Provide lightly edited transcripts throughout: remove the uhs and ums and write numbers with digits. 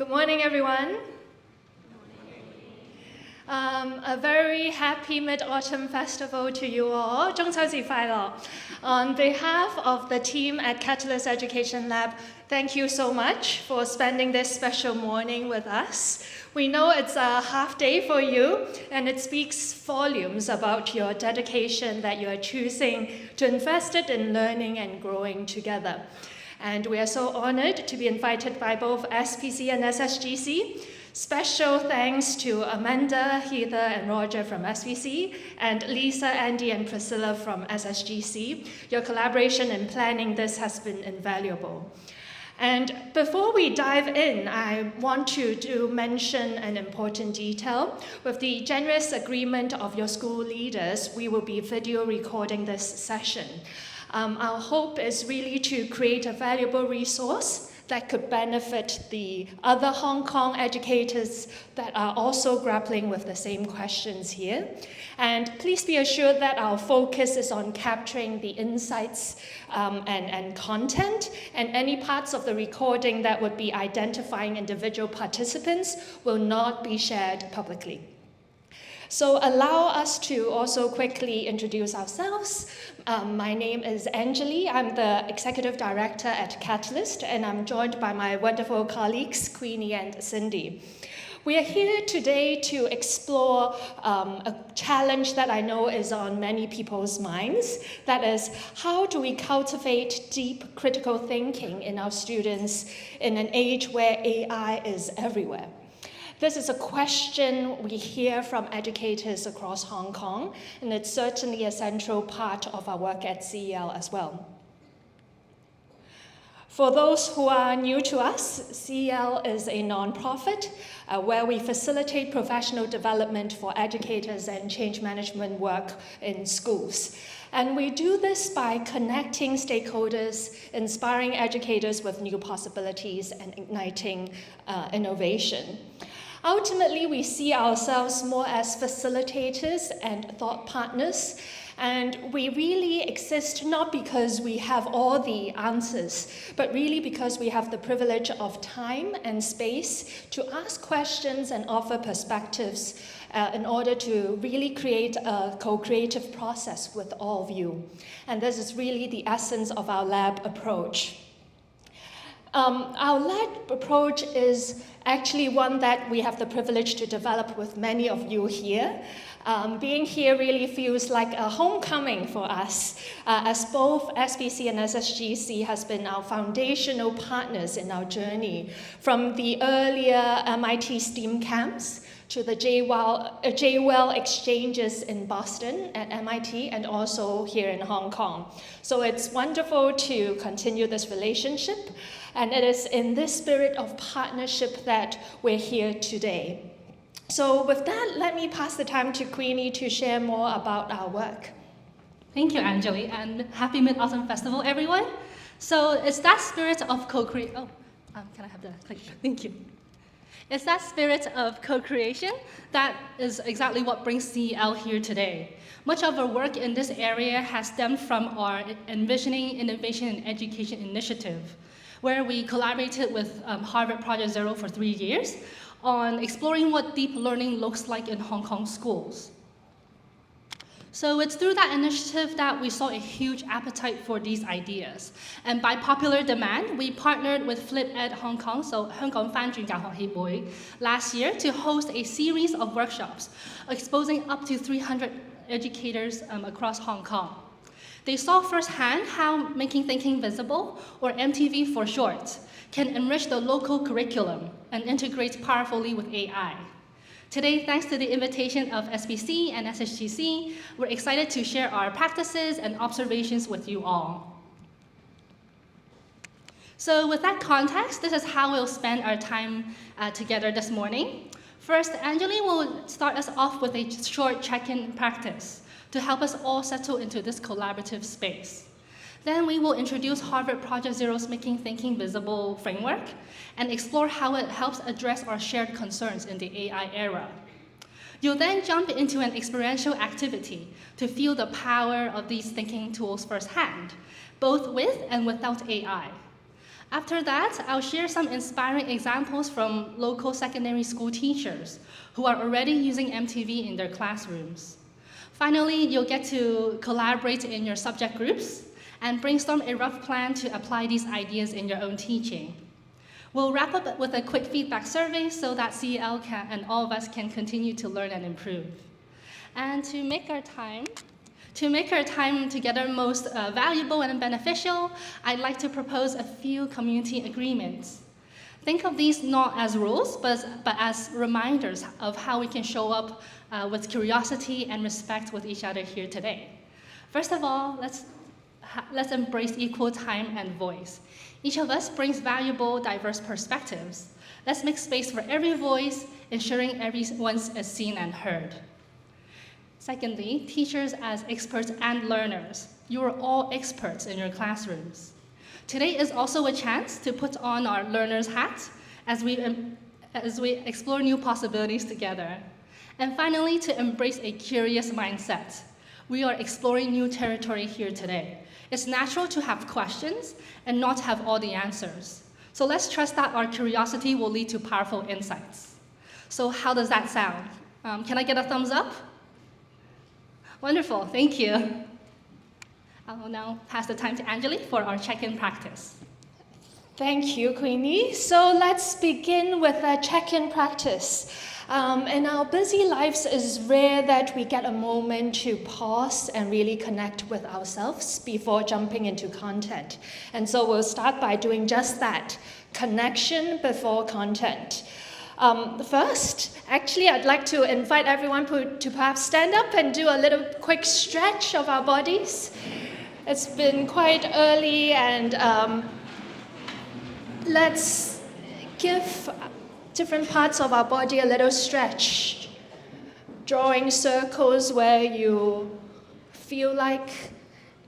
Good morning, everyone. A very happy Mid-Autumn Festival to you all. 中秋節快樂. On behalf of the team at Catalyst Education Lab, thank you so much for spending this special morning with us. We know it's a half day for you, and it speaks volumes about your dedication that you are choosing to invest it in learning and growing together. And we are so honored to be invited by both SPC and SSGC. Special thanks to Amanda, Keeta, and Roger from SPC, and Lisa, Andy, and Priscilla from SSGC. Your collaboration in planning this has been invaluable. And before we dive in, I want to mention an important detail. With the generous agreement of your school leaders, we will be video recording this session. Our hope is really to create a valuable resource that could benefit the other Hong Kong educators that are also grappling with the same questions here. And please be assured that our focus is on capturing the insights and content, and any parts of the recording that would be identifying individual participants will not be shared publicly. So allow us to also quickly introduce ourselves. My name is Anjali. I'm the Executive Director at Catalyst, and I'm joined by my wonderful colleagues, Queenie and Cindy. We are here today to explore a challenge that I know is on many people's minds. That is, how do we cultivate deep critical thinking in our students in an age where AI is everywhere? This is a question we hear from educators across Hong Kong, and it's certainly a central part of our work at CEL as well. For those who are new to us, CEL is a nonprofit where we facilitate professional development for educators and change management work in schools. And we do this by connecting stakeholders, inspiring educators with new possibilities, and igniting innovation. Ultimately, we see ourselves more as facilitators and thought partners, and we really exist not because we have all the answers, but really because we have the privilege of time and space to ask questions and offer perspectives in order to really create a co-creative process with all of you. And this is really the essence of our lab approach. Our lab approach is actually one that we have the privilege to develop with many of you here. Being here really feels like a homecoming for us, as both SPC and SSGC has been our foundational partners in our journey, from the earlier MIT STEAM camps to the JWell exchanges in Boston at MIT and also here in Hong Kong. So it's wonderful to continue this relationship, and it is in this spirit of partnership that we're here today. So with that, let me pass the time to Queenie to share more about our work. Thank you, Anjali, and happy Mid-Autumn Festival, everyone. So it's that spirit of co-creation. Can I have the click? Thank you. It's that spirit of co-creation that is exactly what brings CEL here today. Much of our work in this area has stemmed from our Envisioning Innovation in Education initiative, where we collaborated with Harvard Project Zero for 3 years on exploring what deep learning looks like in Hong Kong schools. So it's through that initiative that we saw a huge appetite for these ideas. And by popular demand, we partnered with Flip Ed Hong Kong, so 香港翻轉教學協會, last year to host a series of workshops exposing up to 300 educators across Hong Kong. They saw firsthand how Making Thinking Visible, or MTV for short, can enrich the local curriculum and integrate powerfully with AI. Today, thanks to the invitation of SPC and SSGC, we're excited to share our practices and observations with you all. So with that context, this is how we'll spend our time together this morning. First, Anjali will start us off with a short check-in practice to help us all settle into this collaborative space. Then we will introduce Harvard Project Zero's Making Thinking Visible framework and explore how it helps address our shared concerns in the AI era. You'll then jump into an experiential activity to feel the power of these thinking tools firsthand, both with and without AI. After that, I'll share some inspiring examples from local secondary school teachers who are already using MTV in their classrooms. Finally, you'll get to collaborate in your subject groups and brainstorm a rough plan to apply these ideas in your own teaching. We'll wrap up with a quick feedback survey so that CEL and all of us can continue to learn and improve. And to make our time together most valuable and beneficial, I'd like to propose a few community agreements. Think of these not as rules, but as reminders of how we can show up with curiosity and respect with each other here today. First of all, let's embrace equal time and voice. Each of us brings valuable, diverse perspectives. Let's make space for every voice, ensuring everyone is seen and heard. Secondly, teachers as experts and learners. You are all experts in your classrooms. Today is also a chance to put on our learner's hat as we explore new possibilities together. And finally, to embrace a curious mindset. We are exploring new territory here today. It's natural to have questions and not have all the answers. So let's trust that our curiosity will lead to powerful insights. So how does that sound? Can I get a thumbs up? Wonderful, thank you. I'll now pass the time to Anjali for our check-in practice. Thank you, Queenie. So let's begin with a check-in practice. In our busy lives, it's rare that we get a moment to pause and really connect with ourselves before jumping into content. And so we'll start by doing just that, connection before content. First, actually, I'd like to invite everyone to perhaps stand up and do a little quick stretch of our bodies. It's been quite early, and let's give different parts of our body a little stretch, drawing circles where you feel like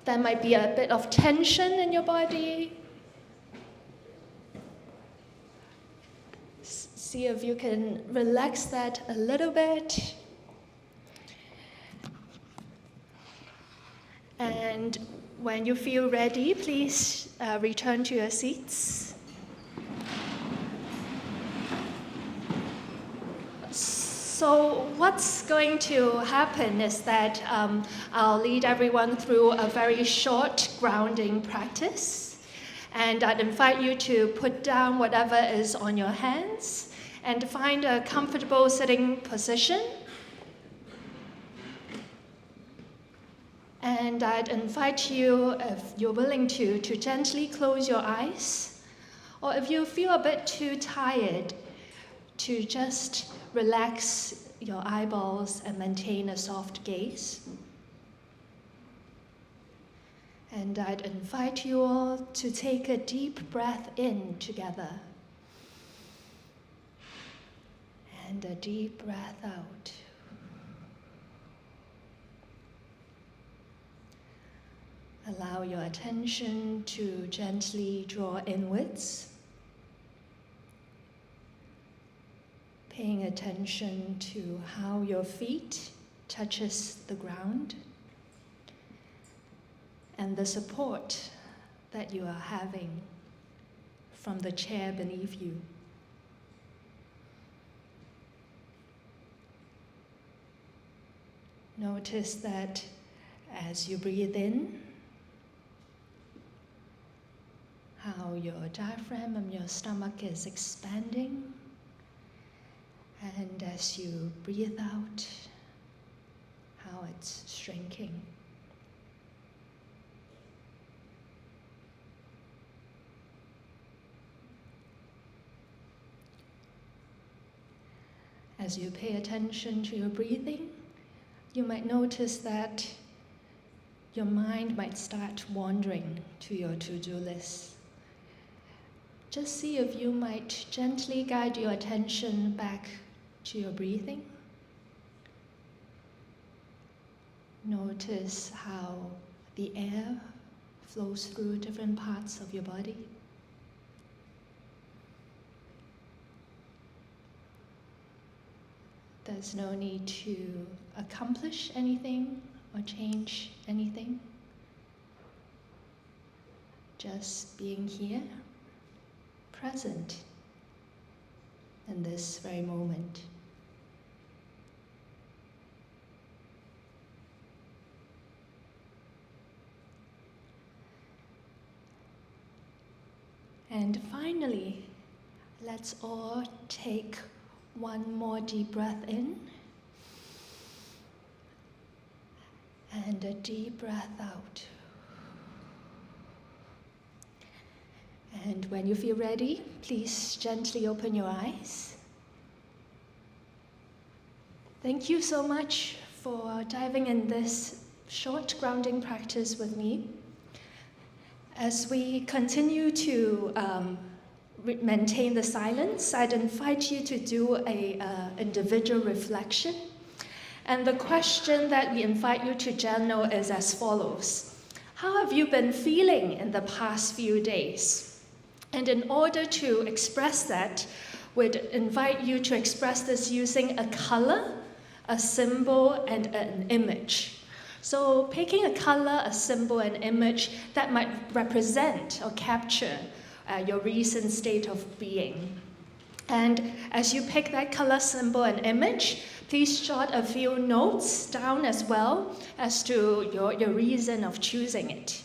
there might be a bit of tension in your body. See if you can relax that a little bit. And when you feel ready, please return to your seats. So what's going to happen is that I'll lead everyone through a very short grounding practice. And I'd invite you to put down whatever is on your hands and find a comfortable sitting position. And I'd invite you, if you're willing to gently close your eyes, or if you feel a bit too tired, to just relax your eyeballs and maintain a soft gaze. And I'd invite you all to take a deep breath in together and a deep breath out. Allow your attention to gently draw inwards, paying attention to how your feet touches the ground and the support that you are having from the chair beneath you. Notice that as you breathe in, how your diaphragm and your stomach is expanding. And as you breathe out, how it's shrinking. As you pay attention to your breathing, you might notice that your mind might start wandering to your to-do list. Just see if you might gently guide your attention back to your breathing. Notice how the air flows through different parts of your body. There's no need to accomplish anything or change anything. Just being here present in this very moment. And finally, let's all take one more deep breath in and a deep breath out. And when you feel ready, please gently open your eyes. Thank you so much for diving in this short grounding practice with me. As we continue to maintain the silence, I'd invite you to do an individual reflection. And the question that we invite you to journal is as follows. How have you been feeling in the past few days? And in order to express that, we'd invite you to express this using a color, a symbol, and an image. So picking a color, a symbol, an image that might represent or capture your recent state of being. And as you pick that color, symbol, and image, please jot a few notes down as well as to your reason of choosing it.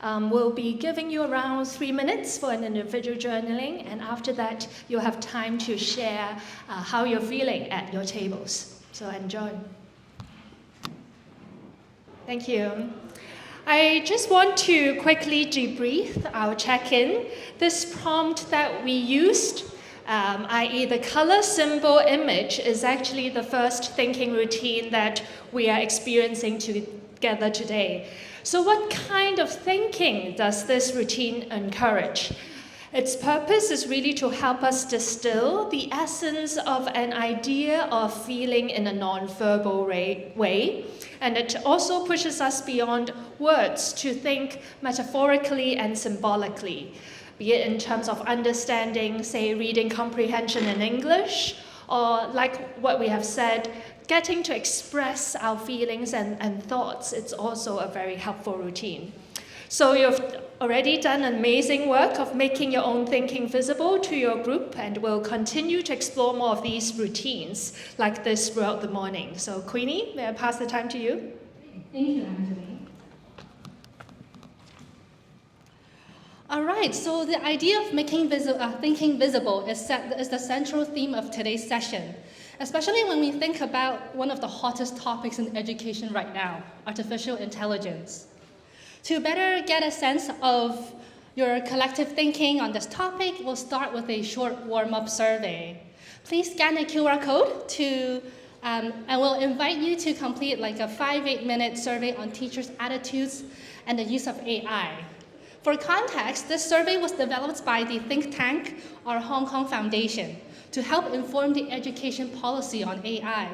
We'll be giving you around 3 minutes for an individual journaling, and after that, you'll have time to share how you're feeling at your tables. So enjoy. Thank you. I just want to quickly debrief our check-in. This prompt that we used, i.e. the color, symbol, image, is actually the first thinking routine that we are experiencing together today. So what kind of thinking does this routine encourage? Its purpose is really to help us distill the essence of an idea of feeling in a non-verbal way. And it also pushes us beyond words to think metaphorically and symbolically, be it in terms of understanding, say, reading comprehension in English, or like what we have said, getting to express our feelings and thoughts. It's also a very helpful routine. So you've already done amazing work of making your own thinking visible to your group, and we'll continue to explore more of these routines like this throughout the morning. So Queenie, may I pass the time to you? Thank you, Anjali. All right, so the idea of making thinking visible is the central theme of today's session, especially when we think about one of the hottest topics in education right now, artificial intelligence. To better get a sense of your collective thinking on this topic, we'll start with a short warm-up survey. Please scan a QR code and we'll invite you to complete like a 5-8-minute survey on teachers' attitudes and the use of AI. For context, this survey was developed by the think tank, our Hong Kong Foundation, to help inform the education policy on AI.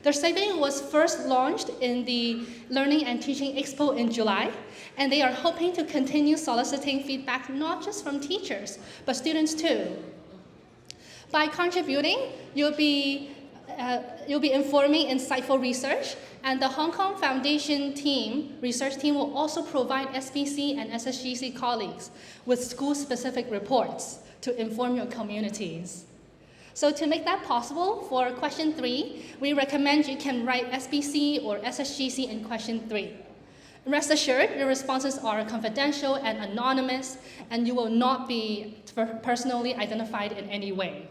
The survey was first launched in the Learning and Teaching Expo in July, and they are hoping to continue soliciting feedback not just from teachers, but students too. By contributing, you'll be informing insightful research, and the Hong Kong Foundation research team will also provide SPC and SSGC colleagues with school-specific reports to inform your communities. So to make that possible, for question 3, we recommend you can write SPC or SSGC in question 3. Rest assured, your responses are confidential and anonymous, and you will not be personally identified in any way.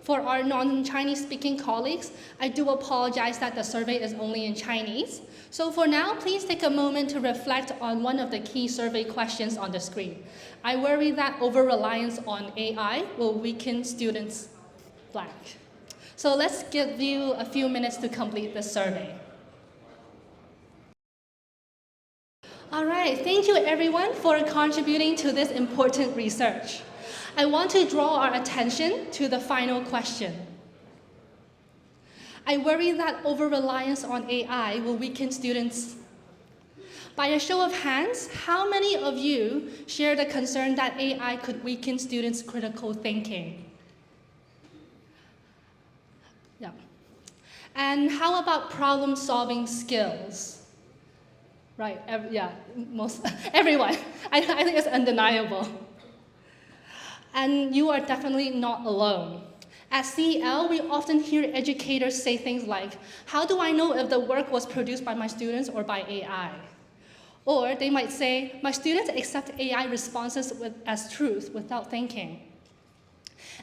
For our non-Chinese speaking colleagues, I do apologize that the survey is only in Chinese. So for now, please take a moment to reflect on one of the key survey questions on the screen. I worry that over-reliance on AI will weaken students' blank. So let's give you a few minutes to complete this survey. All right, thank you everyone for contributing to this important research. I want to draw our attention to the final question. I worry that over-reliance on AI will weaken students. By a show of hands, how many of you share the concern that AI could weaken students' critical thinking? Yeah. And how about problem-solving skills? Right, everyone. I think it's undeniable. And you are definitely not alone. At CEL, we often hear educators say things like, how do I know if the work was produced by my students or by AI? Or they might say, my students accept AI responses as truth without thinking.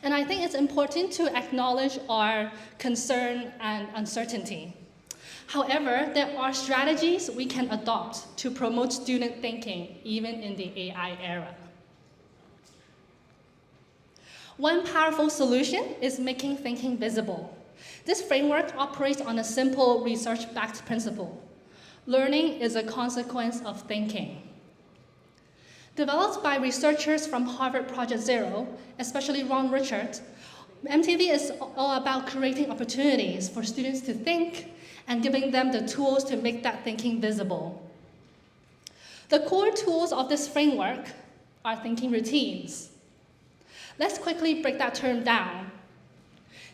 And I think it's important to acknowledge our concern and uncertainty. However, there are strategies we can adopt to promote student thinking, even in the AI era. One powerful solution is making thinking visible. This framework operates on a simple research-backed principle. Learning is a consequence of thinking. Developed by researchers from Harvard Project Zero, especially Ron Richard, MTV is all about creating opportunities for students to think and giving them the tools to make that thinking visible. The core tools of this framework are thinking routines. Let's quickly break that term down.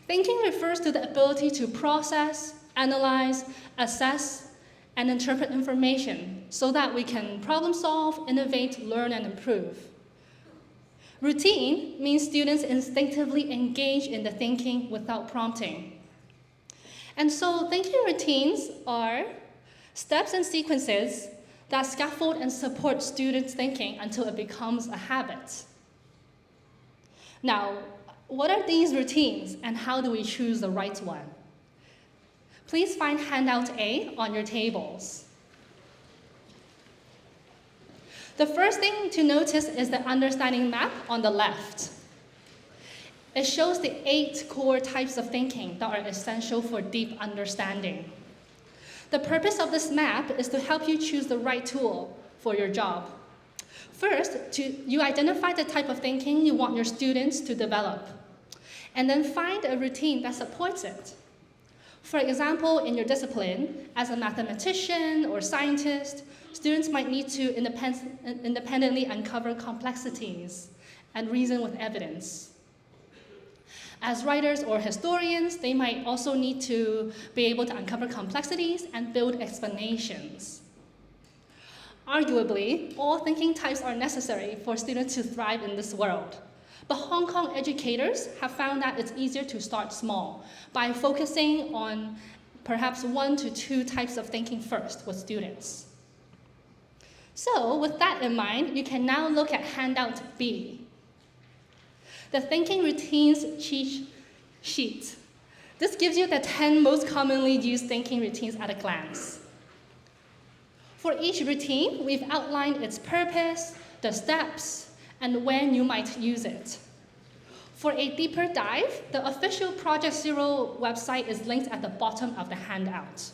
Thinking refers to the ability to process, analyze, assess, and interpret information so that we can problem solve, innovate, learn, and improve. Routine means students instinctively engage in the thinking without prompting. And so thinking routines are steps and sequences that scaffold and support students' thinking until it becomes a habit. Now, what are these routines and how do we choose the right one? Please find handout A on your tables. The first thing to notice is the understanding map on the left. It shows the 8 core types of thinking that are essential for deep understanding. The purpose of this map is to help you choose the right tool for your job. First, you identify the type of thinking you want your students to develop, and then find a routine that supports it. For example, in your discipline, as a mathematician or scientist, students might need to independently uncover complexities and reason with evidence. As writers or historians, they might also need to be able to uncover complexities and build explanations. Arguably, all thinking types are necessary for students to thrive in this world. But Hong Kong educators have found that it's easier to start small by focusing on perhaps 1 to 2 types of thinking first with students. So with that in mind, you can now look at handout B, the thinking routines cheat sheet. This gives you the 10 most commonly used thinking routines at a glance. For each routine, we've outlined its purpose, the steps, and when you might use it. For a deeper dive, the official Project Zero website is linked at the bottom of the handout.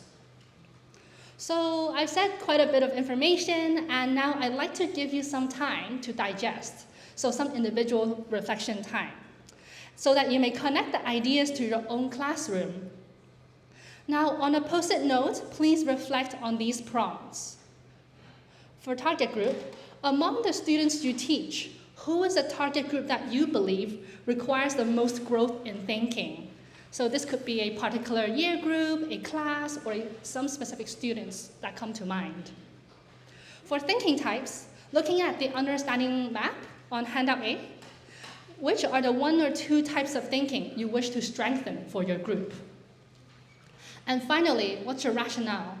So I've said quite a bit of information, and now I'd like to give you some time to digest, so some individual reflection time, so that you may connect the ideas to your own classroom. Now, on a post-it note, please reflect on these prompts. For target group, among the students you teach, who is the target group that you believe requires the most growth in thinking? So this could be a particular year group, a class, or some specific students that come to mind. For thinking types, looking at the understanding map on handout A, which are the 1 or 2 types of thinking you wish to strengthen for your group? And finally, what's your rationale?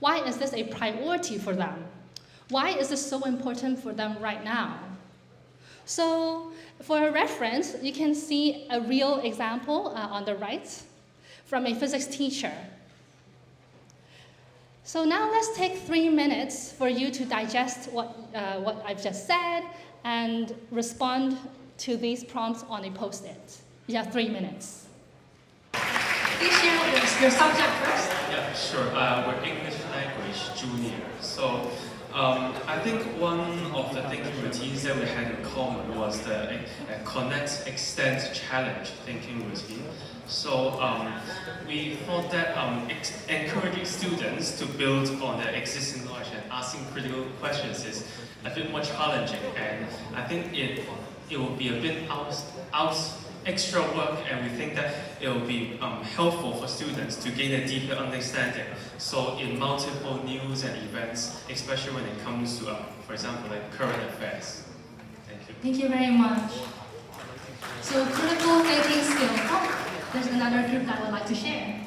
Why is this a priority for them? Why is this so important for them right now? So for a reference, you can see a real example on the right from a physics teacher. So now let's take 3 minutes for you to digest what I've just said and respond to these prompts on a post-it. You have 3 minutes. Please share your subject first. Yeah, sure. We're English language junior. So I think one of the thinking routines that we had in common was the connect, extend, challenge thinking routine. So we thought that encouraging students to build on their existing knowledge and asking critical questions is a bit more challenging, and I think it will be a bit extra work, and we think that it will be helpful for students to gain a deeper understanding. So in multiple news and events, especially when it comes to, for example, like current affairs. Thank you. Thank you very much. So critical thinking skills. Oh, there's another group that would like to share.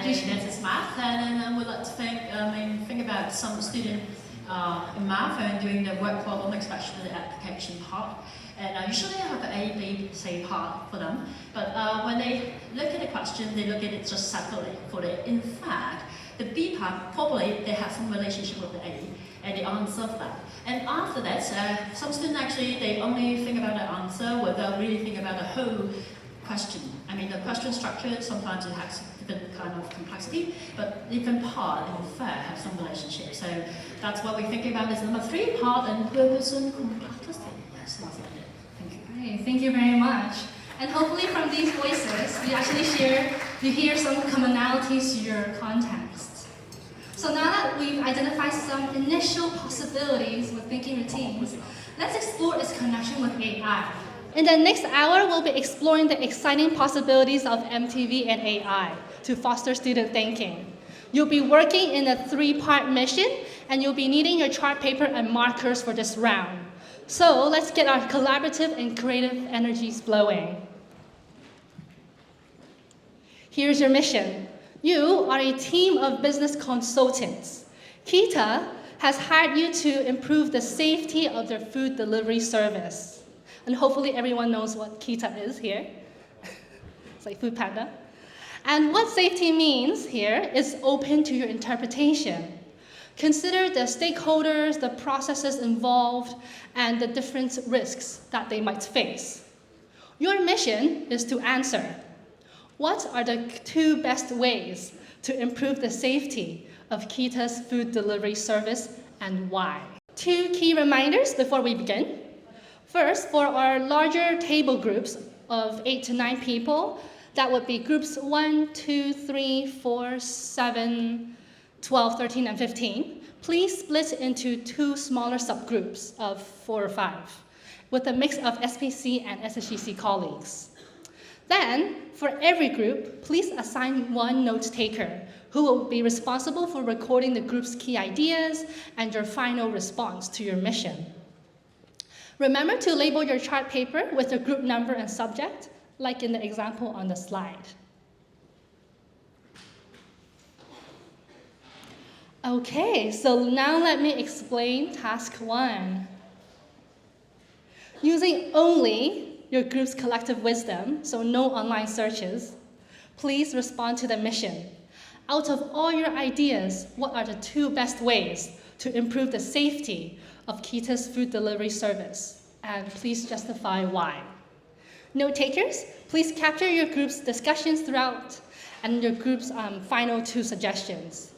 This is math, and I would like to think about some students in math and doing the work problem, especially the application part. And usually I have the A, B, C part for them, but when they look at the question, they look at it just separately. In fact, the B part, probably they have some relationship with the A, and they answer that. And after that, some students actually, they only think about the answer without really thinking about the whole question. I mean, the question structure, sometimes it has different kind of complexity, but different part, in fact, have some relationship. So that's what we're thinking about is number 3, part and purpose and complexity. Yes, that's it. Thank you. Great, thank you very much. And hopefully from these voices, you hear some commonalities to your context. So now that we've identified some initial possibilities with thinking routines, let's explore its connection with AI. In the next hour, we'll be exploring the exciting possibilities of MTV and AI to foster student thinking. You'll be working in a 3-part mission, and you'll be needing your chart paper and markers for this round. So let's get our collaborative and creative energies flowing. Here's your mission. You are a team of business consultants. Keeta has hired you to improve the safety of their food delivery service. And hopefully everyone knows what Keeta is here. It's like Food Panda. And what safety means here is open to your interpretation. Consider the stakeholders, the processes involved, and the different risks that they might face. Your mission is to answer, what are the 2 best ways to improve the safety of Keeta's food delivery service and why? 2 key reminders before we begin. First, for our larger table groups of 8 to 9 people, that would be groups 1, 2, 3, 4, 7, 12, 13, and 15. Please split into 2 smaller subgroups of 4 or 5, with a mix of SPC and SSGC colleagues. Then, for every group, please assign 1 note taker who will be responsible for recording the group's key ideas and your final response to your mission. Remember to label your chart paper with the group number and subject, like in the example on the slide. Okay, so now let me explain task 1. Using only your group's collective wisdom, so no online searches, please respond to the mission. Out of all your ideas, what are the 2 best ways to improve the safety of Keeta's food delivery service? And please justify why. Note takers, please capture your group's discussions throughout and your group's final 2 suggestions.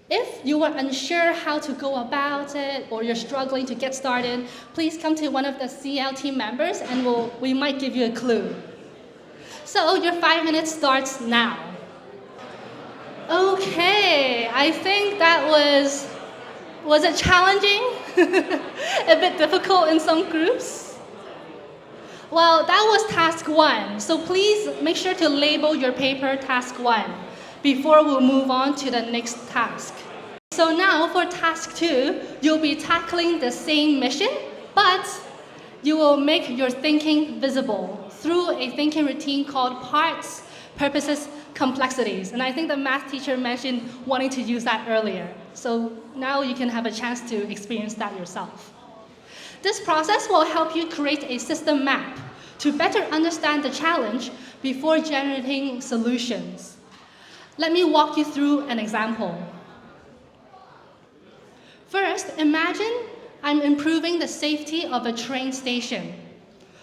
If you are unsure how to go about it or you're struggling to get started, please come to one of the CL team members and we might give you a clue. So your 5 minutes starts now. Okay, I think that was it challenging? A bit difficult in some groups? Well, that was task 1, so please make sure to label your paper task 1 before we'll move on to the next task. So now for task 2, you'll be tackling the same mission, but you will make your thinking visible through a thinking routine called Parts-Purposes-Complexities. And I think the math teacher mentioned wanting to use that earlier. So now you can have a chance to experience that yourself. This process will help you create a system map to better understand the challenge before generating solutions. Let me walk you through an example. First, imagine I'm improving the safety of a train station.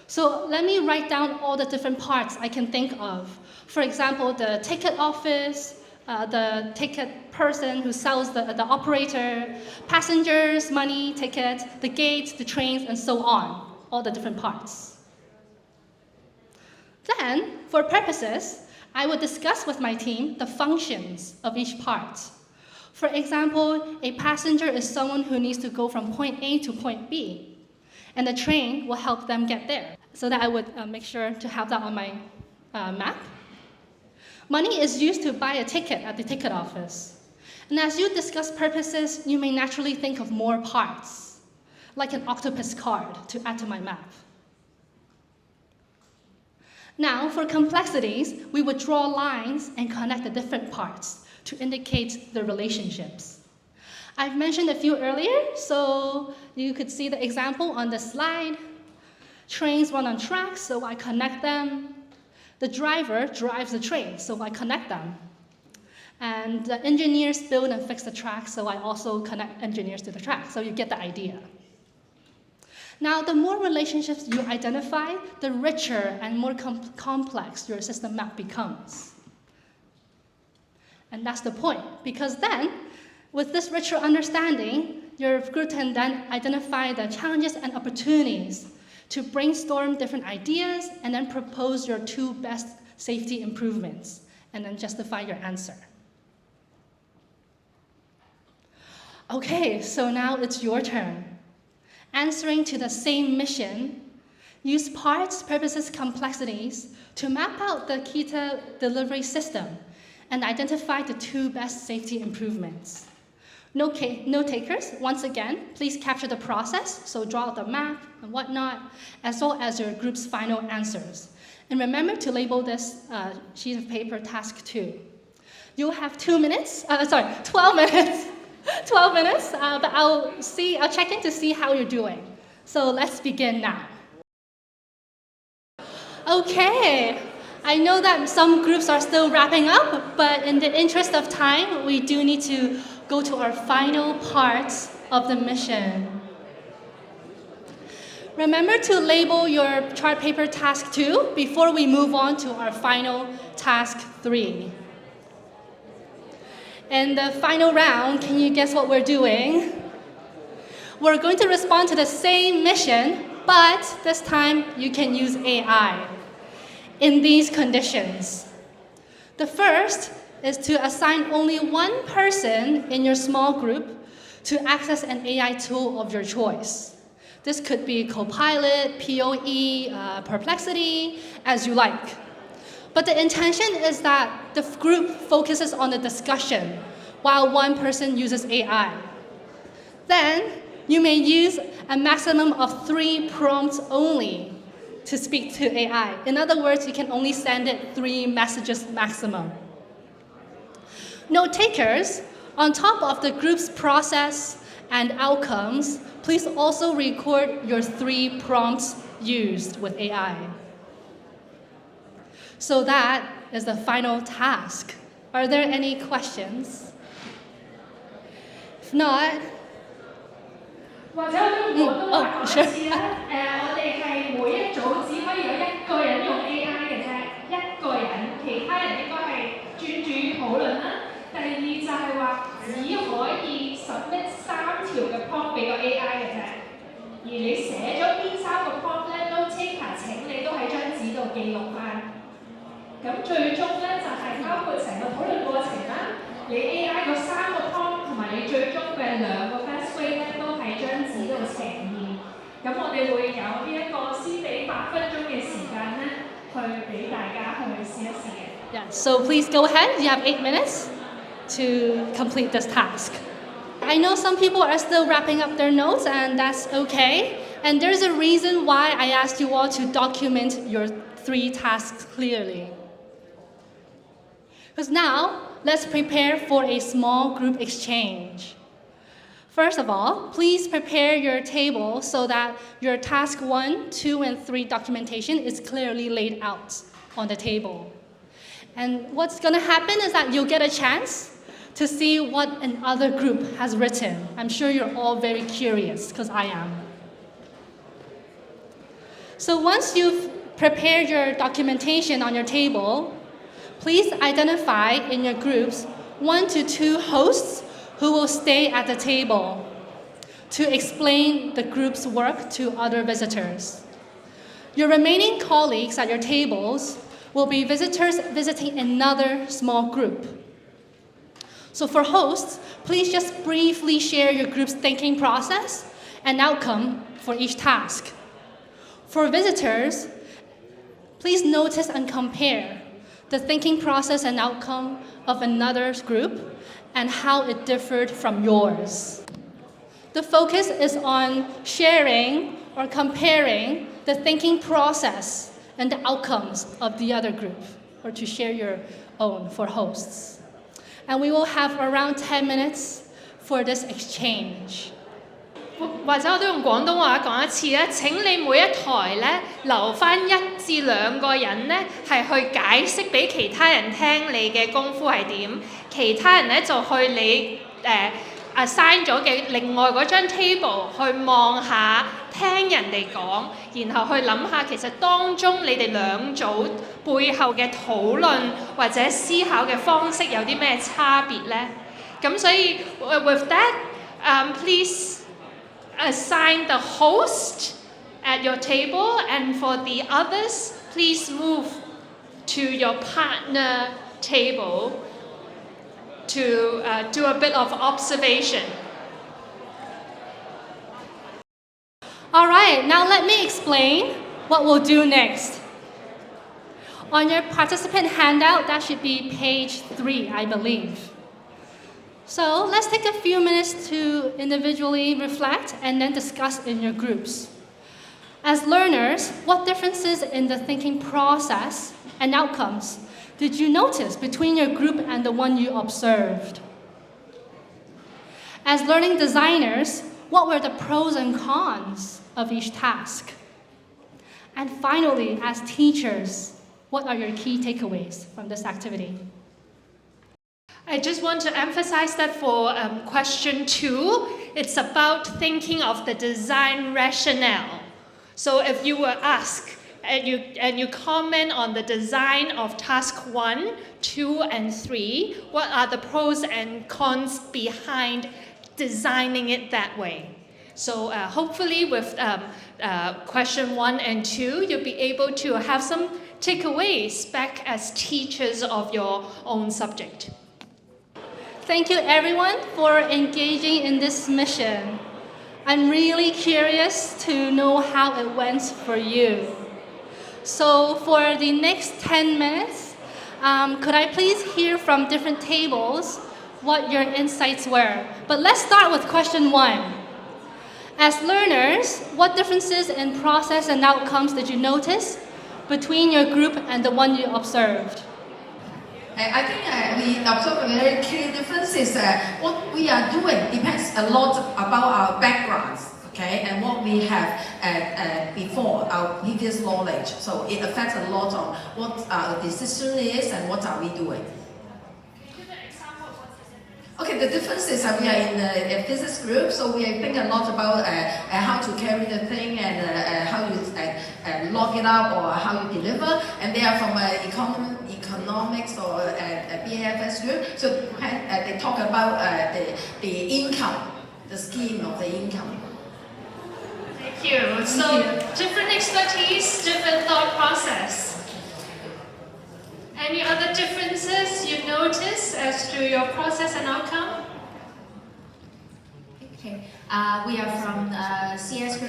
So let me write down all the different parts I can think of. For example, the ticket office, the ticket person who sells the operator, passengers, money, ticket, the gate, the trains, and so on, all the different parts. Then, for purposes, I would discuss with my team the functions of each part. For example, a passenger is someone who needs to go from point A to point B, and the train will help them get there. So that I would make sure to have that on my map. Money is used to buy a ticket at the ticket office. And as you discuss purposes, you may naturally think of more parts, like an octopus card to add to my map. Now, for complexities, we would draw lines and connect the different parts to indicate the relationships. I've mentioned a few earlier, so you could see the example on the slide. Trains run on tracks, so I connect them. The driver drives the train, so I connect them. And the engineers build and fix the track, so I also connect engineers to the track, so you get the idea. Now, the more relationships you identify, the richer and more complex your system map becomes. And that's the point, because then, with this richer understanding, your group can then identify the challenges and opportunities to brainstorm different ideas and then propose your 2 best safety improvements, and then justify your answer. Okay, so now it's your turn. Answering to the same mission, use Parts-Purposes-Complexities to map out the Keeta delivery system and identify the 2 best safety improvements. Note takers, once again, please capture the process, so draw out the map and whatnot, as well as your group's final answers. And remember to label this sheet of paper task 2. You'll have 12 minutes, 12 minutes, but I'll check in to see how you're doing. So let's begin now. Okay, I know that some groups are still wrapping up, but in the interest of time, we do need to go to our final parts of the mission. Remember to label your chart paper task 2 before we move on to our final task 3. In the final round, can you guess what we're doing? We're going to respond to the same mission, but this time you can use AI in these conditions. The first is to assign only 1 person in your small group to access an AI tool of your choice. This could be Copilot, POE, Perplexity, as you like. But the intention is that the group focuses on the discussion while 1 person uses AI. Then you may use a maximum of 3 prompts only to speak to AI. In other words, you can only send it 3 messages maximum. Note takers, on top of the group's process and outcomes, please also record your 3 prompts used with AI. So that is the final task. Are there any questions? If not, 或者我都話講一次啦。我哋係每一組只可以有1個人用 AI 嘅啫，1個人，其他人應該係專注於討論啦。第二就係話只可以 submit 3條嘅 prompt 俾個 AI 嘅啫，而你寫咗邊3個 prompt 咧，note taker 請你都喺張紙度記錄翻。咁最終咧就係包括成個討論過程啦，你 AI 個3個 prompt 同埋你最終嘅2個 best way 咧都喺張紙度呈現。咁我哋會有呢一個先俾8分鐘嘅時間咧，去俾大家去試一試嘅。Yeah, so please go ahead. You have 8 minutes to complete this task. I know some people are still wrapping up their notes, and that's okay. And there's a reason why I asked you all to document your 3 tasks clearly. Because now, let's prepare for a small group exchange. First of all, please prepare your table so that your task 1, 2, and 3 documentation is clearly laid out on the table. And what's going to happen is that you'll get a chance to see what another group has written. I'm sure you're all very curious, because I am. So once you've prepared your documentation on your table, please identify in your groups 1 to 2 hosts who will stay at the table to explain the group's work to other visitors. Your remaining colleagues at your tables will be visitors visiting another small group. So for hosts, please just briefly share your group's thinking process and outcome for each task. For visitors, please notice and compare the thinking process and outcome of another group and how it differed from yours. The focus is on sharing or comparing the thinking process and the outcomes of the other group, or to share your own for hosts. And we will have around 10 minutes for this exchange. 或者我都用廣東話講一次咧，請你每一台咧留翻1至2個人咧，係去解釋俾其他人聽你嘅功夫係點，其他人咧就去你assign 咗嘅另外嗰張 table 去望下，聽人哋講，然後去諗下其實當中你哋兩組背後嘅討論或者思考嘅方式有啲咩差別咧？咁所以 with that, please assign the host at your table, and for the others, please move to your partner table to do a bit of observation. All right, now let me explain what we'll do next. On your participant handout, that should be page 3, I believe. So let's take a few minutes to individually reflect and then discuss in your groups. As learners, what differences in the thinking process and outcomes did you notice between your group and the one you observed? As learning designers, what were the pros and cons of each task? And finally, as teachers, what are your key takeaways from this activity? I just want to emphasize that for question 2, it's about thinking of the design rationale. So if you were asked and you comment on the design of task 1, 2, and 3, what are the pros and cons behind designing it that way? So hopefully with question 1 and 2, you'll be able to have some takeaways back as teachers of your own subject. Thank you everyone for engaging in this mission. I'm really curious to know how it went for you. So for the next 10 minutes, could I please hear from different tables what your insights were? But let's start with question 1. As learners, what differences in process and outcomes did you notice between your group and the one you observed? I think we observe a very clear difference is what we are doing depends a lot about our backgrounds, okay, and what we have before, our previous knowledge. So it affects a lot on what our decision is and what are we doing. Okay, the difference is we are in a business group, so we think a lot about how to carry the thing and how you log it up or how you deliver. And they are from economics or a BAFS group, so they talk about the income, the scheme of the income. Thank you. So different expertise, different thought process. Any other differences you notice as to your process and outcome? Okay, we are from CS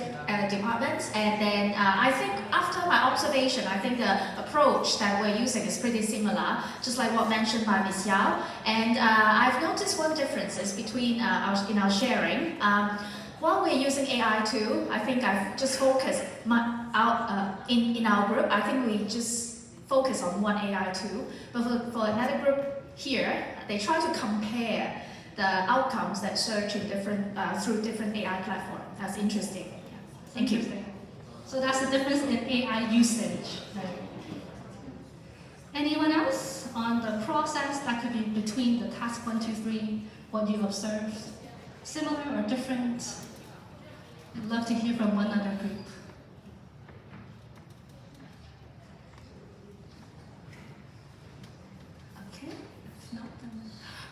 departments, and then I think after my observation, I think the approach that we're using is pretty similar, just like what mentioned by Ms. Yao. And I've noticed one difference is between in our sharing. While we're using AI too, I think I've just focused in our group. I think we just focus on one AI tool, but for another group here, they try to compare the outcomes that search in through different AI platforms. That's interesting. Thank you. So that's the difference in AI usage. Right? Anyone else on the process that could be between the task 1, 2, 3, what you observed? Similar or different? I'd love to hear from one other group.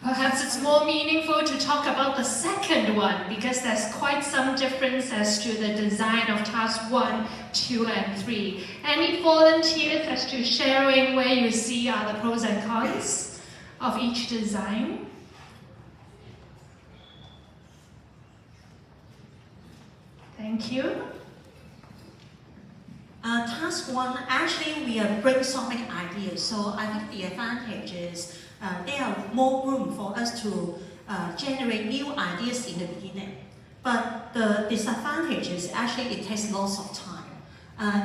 Perhaps it's more meaningful to talk about the second one because there's quite some difference as to the design of task 1, 2, and 3. Any volunteers as to sharing where you see are the pros and cons of each design? Thank you. Task 1, actually we are brainstorming ideas, so I think the advantage is there are more room for us to generate new ideas in the beginning. But the disadvantage is actually it takes lots of time.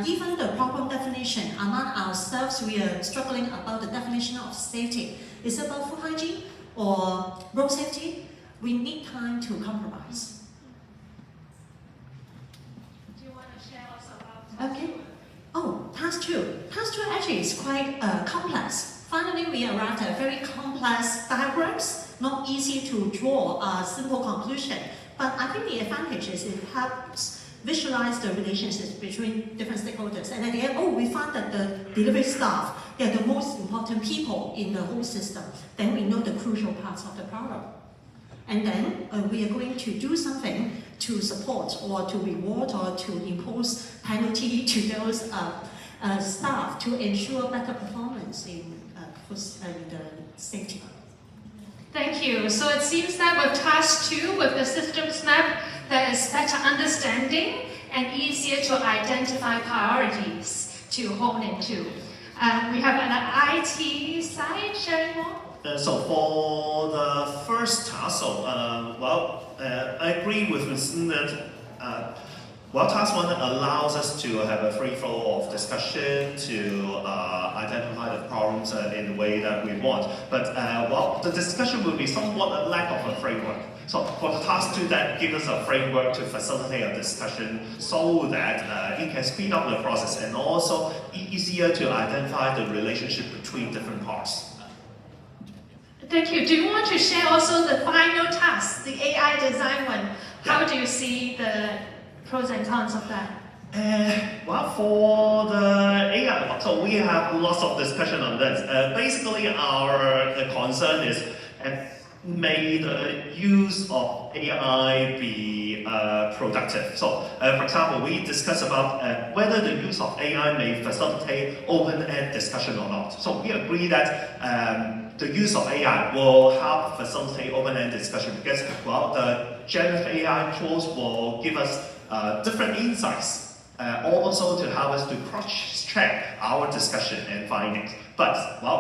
Even the problem definition, among ourselves, we are struggling about the definition of safety. Is it about food hygiene or road safety? We need time to compromise. Do you want to share also about Okay. Oh, task 2. Task 2 actually is quite complex. Finally, we arrived at very complex diagrams, not easy to draw a simple conclusion. But I think the advantage is it helps visualize the relationships between different stakeholders. And at the end, we found that the delivery staff, they are the most important people in the whole system. Then we know the crucial parts of the problem. And then we are going to do something to support or to reward or to impose penalty to those staff to ensure better performance in the safety. Thank you. So it seems that with task 2, with the systems map, there is better understanding and easier to identify priorities to hone into. We have an IT side sharing more. So for the first task, I agree with Ms. that task 1 allows us to have a free flow of discussion to identify the problems in the way that we want. But the discussion will be somewhat a lack of a framework. So for the task 2, that gives us a framework to facilitate a discussion so that it can speed up the process and also easier to identify the relationship between different parts. Thank you. Do you want to share also the final task, the AI design one? How do you see the pros and cons of that? For the AI, so we have lots of discussion on this. Basically, our concern is may the use of AI be productive. So, for example, we discuss about whether the use of AI may facilitate open-end discussion or not. So we agree that the use of AI will help facilitate open-end discussion because, the generative AI tools will give us different insights, also to help us to cross-check our discussion and findings. But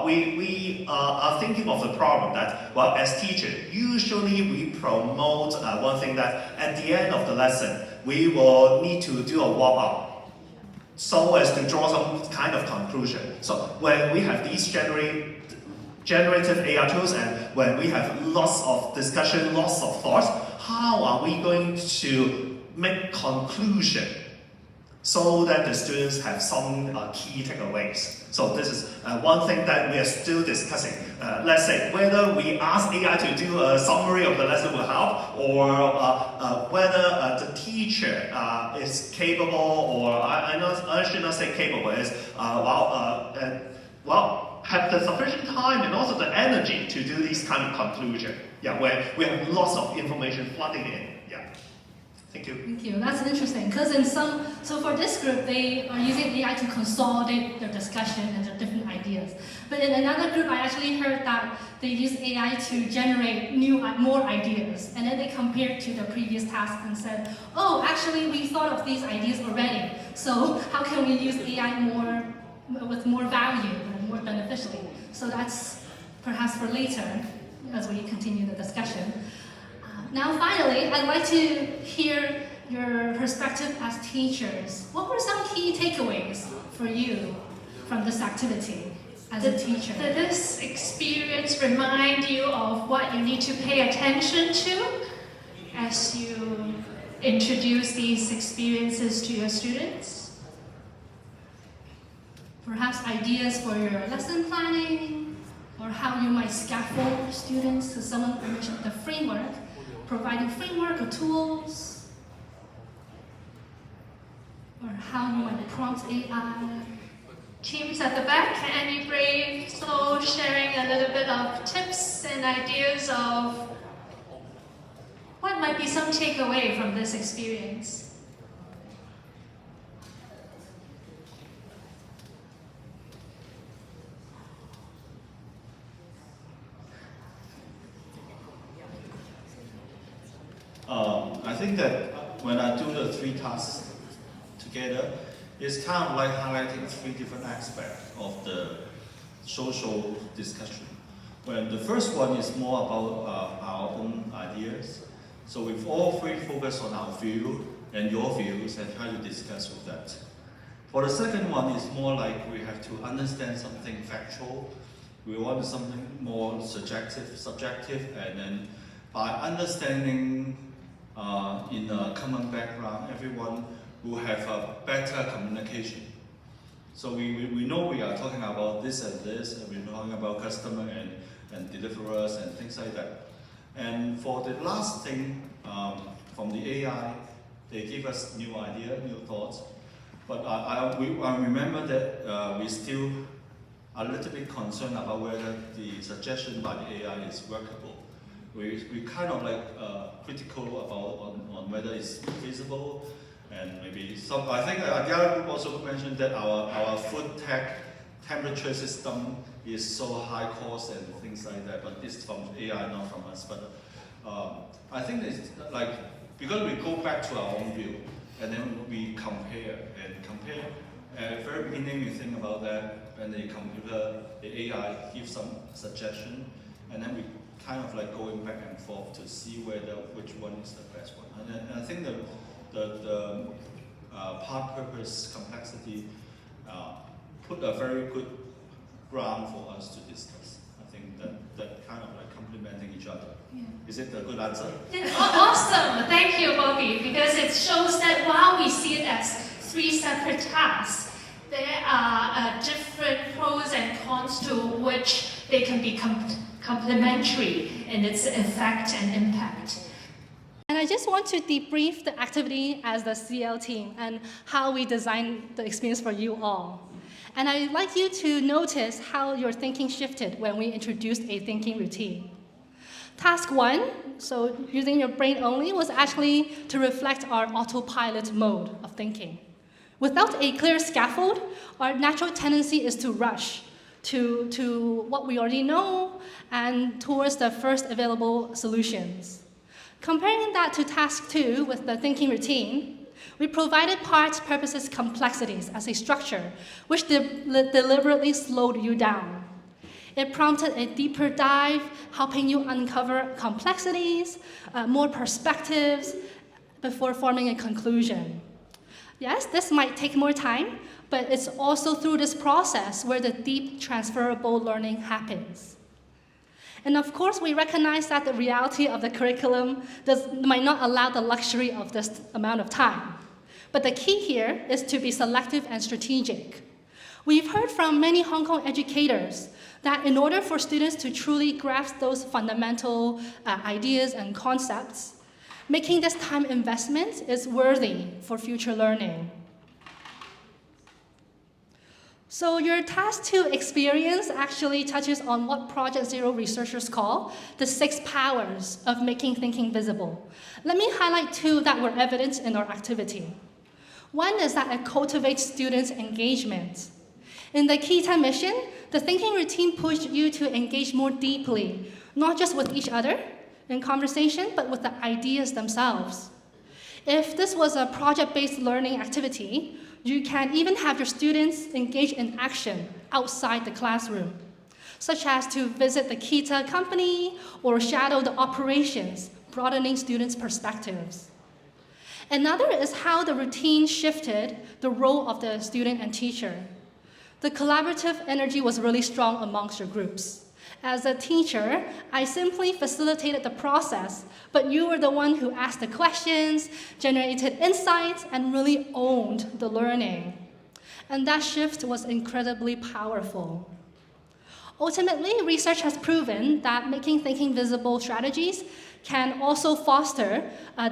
we are thinking of the problem that, as teachers, usually we promote one thing that at the end of the lesson, we will need to do a walk-up so as to draw some kind of conclusion. So when we have these generative AI tools and when we have lots of discussion, lots of thoughts, how are we going to make conclusion so that the students have some key takeaways? So this is one thing that we are still discussing. Let's say whether we ask AI to do a summary of the lesson will help, or whether the teacher is capable, or I should not say capable, is have the sufficient time and also the energy to do this kind of conclusion. Yeah, where we have lots of information flooding in. Yeah. Thank you. Thank you. That's interesting because so for this group, they are using AI to consolidate their discussion and their different ideas. But in another group, I actually heard that they use AI to generate more ideas, and then they compared to the previous task and said, "Oh, actually, we thought of these ideas already. So how can we use AI with more value and more beneficially?" So that's perhaps for later as we continue the discussion. Now, finally, I'd like to hear your perspective as teachers. What were some key takeaways for you from this activity as a teacher? Did this experience remind you of what you need to pay attention to as you introduce these experiences to your students? Perhaps ideas for your lesson planning, or how you might scaffold students to someone mentioned the framework, providing framework or tools, or how you might prompt AI. Teams at the back, any brave soul sharing a little bit of tips and ideas of what might be some takeaway from this experience? I think that when I do the 3 tasks together, it's kind of like highlighting 3 different aspects of the social discussion. When the first one is more about our own ideas, so we've all 3 focus on our view and your views and try to discuss with that. For the second one, it's more like we have to understand something factual. We want something more subjective, and then by understanding in a common background, everyone will have a better communication. So we know we are talking about this and this, and we're talking about customer and deliverers and things like that. And for the last thing, from the AI, they give us new idea, new thoughts. But I remember that we still are a little bit concerned about whether the suggestion by the AI is workable. We kind of like critical about on whether it's feasible, and maybe some. I think the other group also mentioned that our food tech temperature system is so high cost and things like that. But this is from AI, not from us. But I think it's like because we go back to our own view, and then we compare. At the very beginning, we think about that, and the computer, the AI gives some suggestion, and then we kind of like going back and forth to see which one is the best one. And I think the Part-Purpose-Complexity put a very good ground for us to discuss. I think that kind of like complementing each other. Yeah. Is it a good answer? Awesome, thank you, Bobby, because it shows that while we see it as 3 separate tasks, there are different pros and cons to which they can be complementary in its effect and impact. And I just want to debrief the activity as the CL team and how we designed the experience for you all. And I'd like you to notice how your thinking shifted when we introduced a thinking routine. Task 1, so using your brain only, was actually to reflect our autopilot mode of thinking. Without a clear scaffold, our natural tendency is to rush to what we already know and towards the first available solutions. Comparing that to task 2 with the thinking routine, we provided Parts-Purposes-Complexities as a structure, which deliberately slowed you down. It prompted a deeper dive, helping you uncover complexities, more perspectives, before forming a conclusion. Yes, this might take more time, but it's also through this process where the deep transferable learning happens. And of course, we recognize that the reality of the curriculum might not allow the luxury of this amount of time. But the key here is to be selective and strategic. We've heard from many Hong Kong educators that in order for students to truly grasp those fundamental ideas and concepts, making this time investment is worthy for future learning. So your Task 2 experience actually touches on what Project Zero researchers call the 6 powers of making thinking visible. Let me highlight 2 that were evident in our activity. One is that it cultivates students' engagement. In the Keeta mission, the thinking routine pushed you to engage more deeply, not just with each other in conversation, but with the ideas themselves. If this was a project-based learning activity, you can even have your students engage in action outside the classroom, such as to visit the Keeta company or shadow the operations, broadening students' perspectives. Another is how the routine shifted the role of the student and teacher. The collaborative energy was really strong amongst your groups. As a teacher, I simply facilitated the process, but you were the one who asked the questions, generated insights, and really owned the learning. And that shift was incredibly powerful. Ultimately, research has proven that making thinking visible strategies can also foster